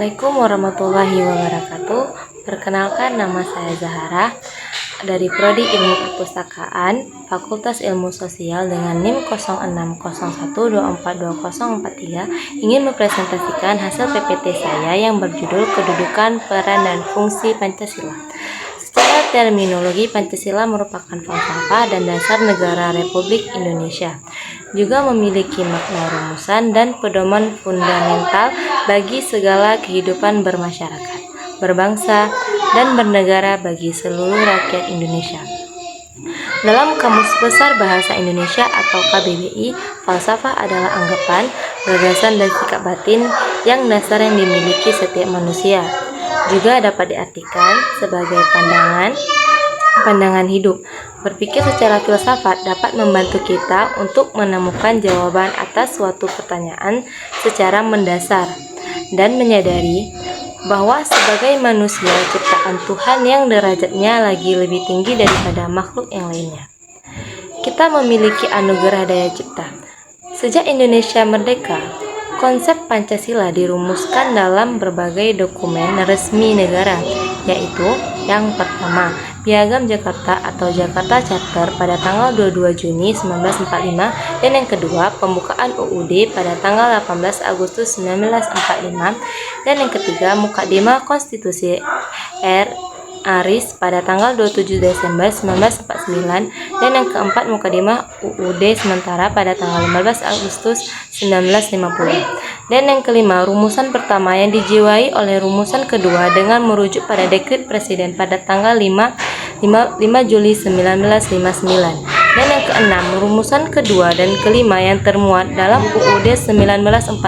Assalamualaikum warahmatullahi wabarakatuh. Perkenalkan, nama saya Zahara dari Prodi Ilmu Perpustakaan, Fakultas Ilmu Sosial dengan NIM 0601242043, ingin mempresentasikan hasil PPT saya yang berjudul Kedudukan, Peran, dan Fungsi Pancasila. Secara terminologi, Pancasila merupakan falsafah dan dasar negara Republik Indonesia. Juga memiliki makna rumusan dan pedoman fundamental bagi segala kehidupan bermasyarakat, berbangsa, dan bernegara bagi seluruh rakyat Indonesia. Dalam Kamus Besar Bahasa Indonesia atau KBBI, falsafah adalah anggapan, gagasan, dan sikap batin yang dasar yang dimiliki setiap manusia. Juga dapat diartikan sebagai pandangan hidup. Berpikir secara filsafat dapat membantu kita untuk menemukan jawaban atas suatu pertanyaan secara mendasar dan menyadari bahwa sebagai manusia ciptaan Tuhan yang derajatnya lagi lebih tinggi daripada makhluk yang lainnya. Kita memiliki anugerah daya cipta. Sejak Indonesia merdeka, konsep Pancasila dirumuskan dalam berbagai dokumen resmi negara, yaitu yang pertama, Piagam Jakarta atau Jakarta Charter pada tanggal 22 Juni 1945, dan yang kedua, pembukaan UUD pada tanggal 18 Agustus 1945, dan yang ketiga, Mukadimah Konstitusi RI pada tanggal 27 Desember 1949, dan yang keempat, Mukadimah UUD sementara pada tanggal 15 Agustus 1950. Dan yang kelima, rumusan pertama yang dijiwai oleh rumusan kedua dengan merujuk pada dekret presiden pada tanggal 5 Juli 1959. Dan yang keenam, rumusan kedua dan kelima yang termuat dalam UUD 1945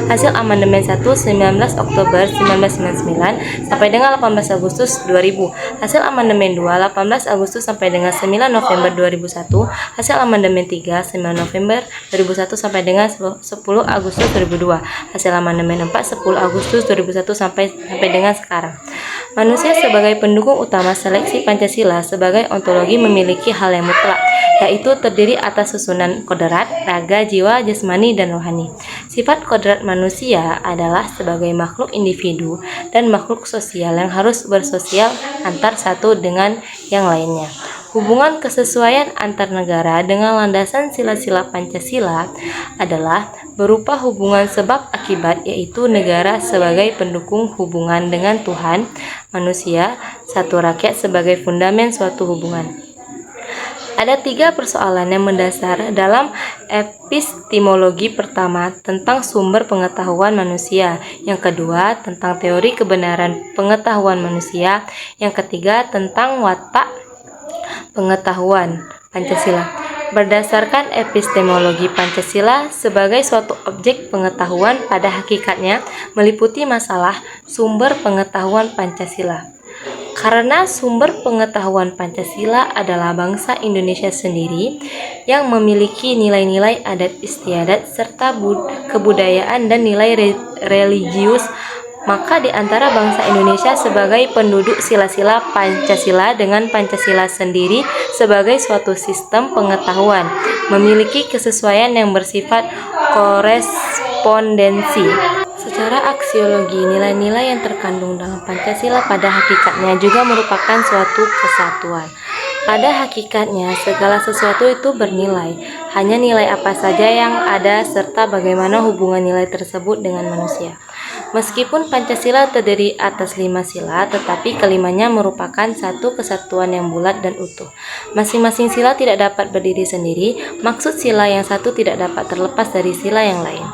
hasil amandemen 1 19 Oktober 1999 sampai dengan 18 Agustus 2000, hasil amandemen 2 18 Agustus sampai dengan 9 November 2001, hasil amandemen 3 9 November 2001 sampai dengan 10 Agustus 2002, hasil amandemen 4 10 Agustus 2001 sampai dengan sekarang. Manusia sebagai pendukung utama seleksi Pancasila sebagai ontologi memiliki hal yang mutlak, yaitu terdiri atas susunan kodrat, raga, jiwa, jasmani, dan rohani. Sifat kodrat manusia adalah sebagai makhluk individu dan makhluk sosial yang harus bersosial antar satu dengan yang lainnya. Hubungan kesesuaian antar negara dengan landasan sila-sila Pancasila adalah berupa hubungan sebab akibat, yaitu negara sebagai pendukung hubungan dengan Tuhan, manusia, satu rakyat sebagai fundamen suatu hubungan. Ada 3 persoalan yang mendasar dalam epistemologi. Pertama, tentang sumber pengetahuan manusia. Yang kedua, tentang teori kebenaran pengetahuan manusia. Yang ketiga, tentang watak pengetahuan Pancasila. Berdasarkan epistemologi, Pancasila sebagai suatu objek pengetahuan pada hakikatnya meliputi masalah sumber pengetahuan Pancasila. Karena sumber pengetahuan Pancasila adalah bangsa Indonesia sendiri yang memiliki nilai-nilai adat istiadat serta kebudayaan dan nilai religius, maka di antara bangsa Indonesia sebagai penduduk sila-sila Pancasila dengan Pancasila sendiri sebagai suatu sistem pengetahuan memiliki kesesuaian yang bersifat korespondensi. Secara aksiologi, nilai-nilai yang terkandung dalam Pancasila pada hakikatnya juga merupakan suatu kesatuan. Pada hakikatnya, segala sesuatu itu bernilai. Hanya nilai apa saja yang ada serta bagaimana hubungan nilai tersebut dengan manusia. Meskipun Pancasila terdiri atas 5 sila, tetapi kelimanya merupakan satu kesatuan yang bulat dan utuh. Masing-masing sila tidak dapat berdiri sendiri, maksud sila yang satu tidak dapat terlepas dari sila yang lain,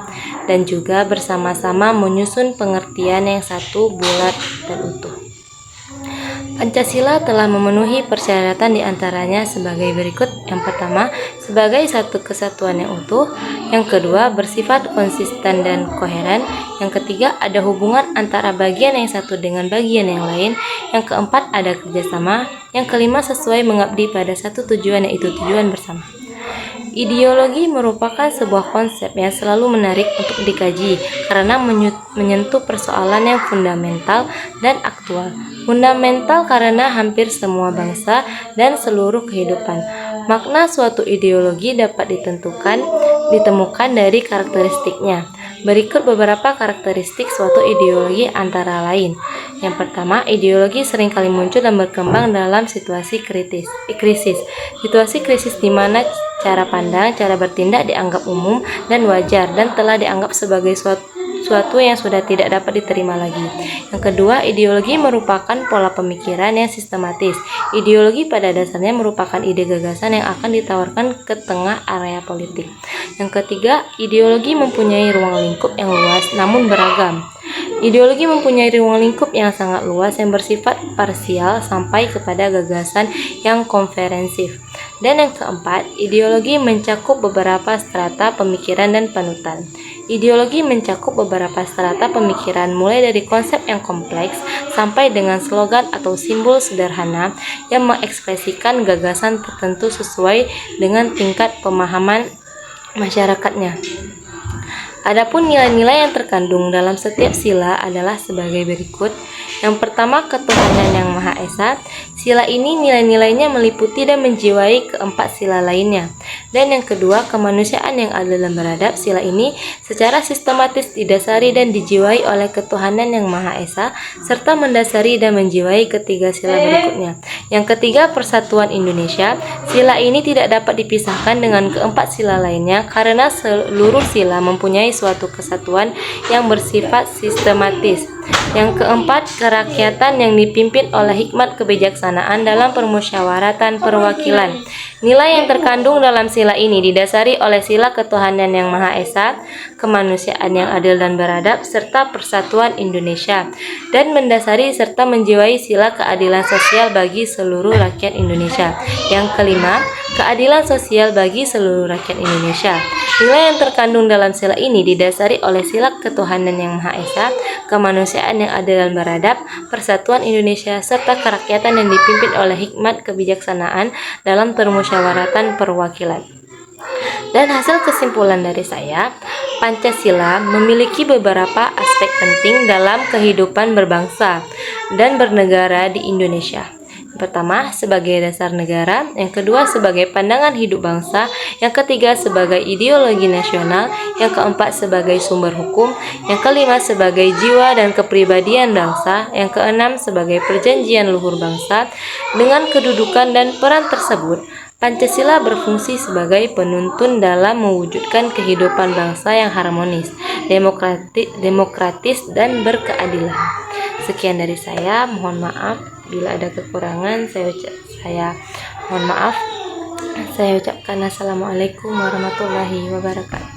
dan juga bersama-sama menyusun pengertian yang satu bulat dan utuh. Pancasila telah memenuhi persyaratan diantaranya sebagai berikut. Yang pertama, sebagai satu kesatuan yang utuh. Yang kedua, bersifat konsisten dan koheren. Yang ketiga, ada hubungan antara bagian yang satu dengan bagian yang lain. Yang keempat, ada kerjasama. Yang kelima, sesuai mengabdi pada satu tujuan, yaitu tujuan bersama. Ideologi merupakan sebuah konsep yang selalu menarik untuk dikaji karena menyentuh persoalan yang fundamental dan aktual. Fundamental karena hampir semua bangsa dan seluruh kehidupan. Makna suatu ideologi dapat ditemukan dari karakteristiknya. Berikut beberapa karakteristik suatu ideologi antara lain. Yang pertama, ideologi seringkali muncul dan berkembang dalam situasi krisis. Situasi krisis di mana cara pandang, cara bertindak dianggap umum dan wajar dan telah dianggap sebagai suatu yang sudah tidak dapat diterima lagi. Yang kedua, ideologi merupakan pola pemikiran yang sistematis. Ideologi pada dasarnya merupakan ide gagasan yang akan ditawarkan ke tengah area politik. Yang ketiga, ideologi mempunyai ruang lingkup yang luas namun beragam. Ideologi mempunyai ruang lingkup yang sangat luas yang bersifat parsial sampai kepada gagasan yang komprehensif. Dan yang keempat, ideologi mencakup beberapa strata pemikiran dan panutan. Ideologi mencakup beberapa strata pemikiran mulai dari konsep yang kompleks sampai dengan slogan atau simbol sederhana yang mengekspresikan gagasan tertentu sesuai dengan tingkat pemahaman masyarakatnya. Adapun nilai-nilai yang terkandung dalam setiap sila adalah sebagai berikut. Yang pertama, ketuhanan yang Maha Esa. Sila ini nilai-nilainya meliputi dan menjiwai keempat sila lainnya. Dan yang kedua, kemanusiaan yang adil dan beradab. Sila ini secara sistematis didasari dan dijiwai oleh ketuhanan yang Maha Esa serta mendasari dan menjiwai ketiga sila berikutnya. Yang ketiga, persatuan Indonesia. Sila ini tidak dapat dipisahkan dengan keempat sila lainnya karena seluruh sila mempunyai suatu kesatuan yang bersifat sistematis. Yang keempat, kerakyatan yang dipimpin oleh hikmat kebijaksanaan dalam permusyawaratan perwakilan. Nilai yang terkandung dalam sila ini didasari oleh sila ketuhanan yang Maha Esa, kemanusiaan yang adil dan beradab, serta persatuan Indonesia, dan mendasari serta menjiwai sila keadilan sosial bagi seluruh rakyat Indonesia. Yang kelima, keadilan sosial bagi seluruh rakyat Indonesia. Nilai yang terkandung dalam sila ini didasari oleh sila ketuhanan yang Maha Esa, kemanusiaan yang adil dan beradab, persatuan Indonesia, serta kerakyatan yang dipimpin oleh hikmat kebijaksanaan dalam permusyawaratan perwakilan. Dan hasil kesimpulan dari saya, Pancasila memiliki beberapa aspek penting dalam kehidupan berbangsa dan bernegara di Indonesia. Pertama, sebagai dasar negara. Yang kedua, sebagai pandangan hidup bangsa. Yang ketiga, sebagai ideologi nasional. Yang keempat, sebagai sumber hukum. Yang kelima, sebagai jiwa dan kepribadian bangsa. Yang keenam, sebagai perjanjian luhur bangsa. Dengan kedudukan dan peran tersebut, Pancasila berfungsi sebagai penuntun dalam mewujudkan kehidupan bangsa yang harmonis, demokratis, dan berkeadilan. Sekian dari saya, mohon maaf bila ada kekurangan. Saya mohon maaf. Saya ucapkan assalamualaikum warahmatullahi wabarakatuh.